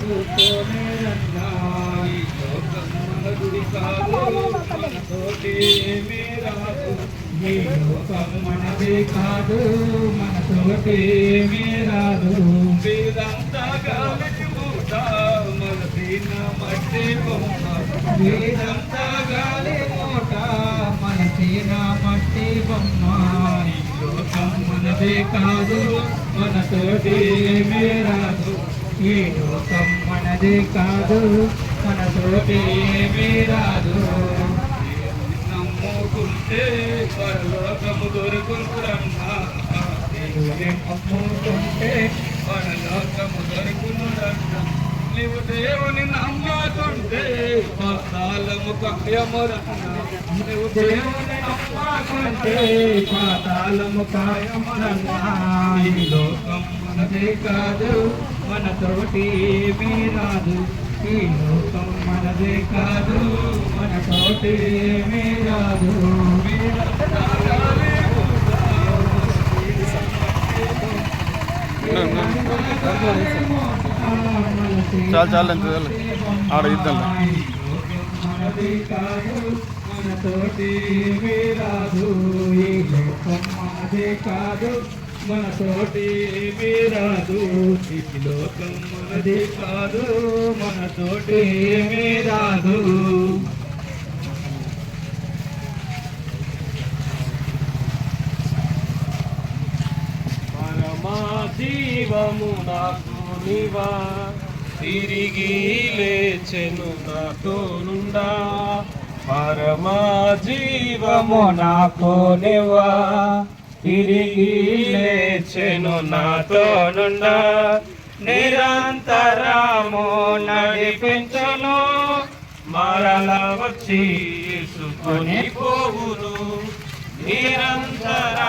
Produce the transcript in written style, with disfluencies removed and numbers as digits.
చూసుకోలేరన్నా ఈ లోకం మన గుడి కాదు మనతోటి ఏమీ రాదు ఈ లోకం మనది కాదు మనతోటి ఏమీ రాదు వీరంతా గాలికి మూట మనసిన మట్టి బొమ్మ వీరంతా గాలి మూట మనసిన మట్టి బొమ్మ ఈ లోకం మనది కాదు మనతోటి ఏమీ రాదు ఈ లోకం మనది కాదు మనతోటి ఏమీ రాదు నమ్ముకుంటే పరలోకము దొరుకునురన్నా నమ్ముకుంటే పరలోకము దొరుకునురన్నా నీవు దేవుని నమ్ముకుంటే పాతాళము కాయమురన్నా నీవు దేవుని నమ్ముకుంటే పాతాళము కాయమురన్నా ఈ లోకం మనదే కాదు మనతోటి ఏమీ రాదు ఈ లోకం మనదే కాదు మనతోటి ఏమీ రాదు చాలు చాలు ఆడ ఇద్దాం మనదే కాదు మనతోటి ఏమీ రాదు ఈ లోకం మనదే కాదు మనతోటి ఏమీ రాదు ఈ లోకం మనది కాదు మనతోటి ఏమీ రాదు పరమా జీవము నాకు నీవా తిరిగి లేచెను నాతో నుండా పరమా జీవము నాకు నీవా తిరిగి లేచెను నాతో నుండా నిరంతరము నడిపించును మరల వచ్చి యేసుకొని పోవును నిరంతర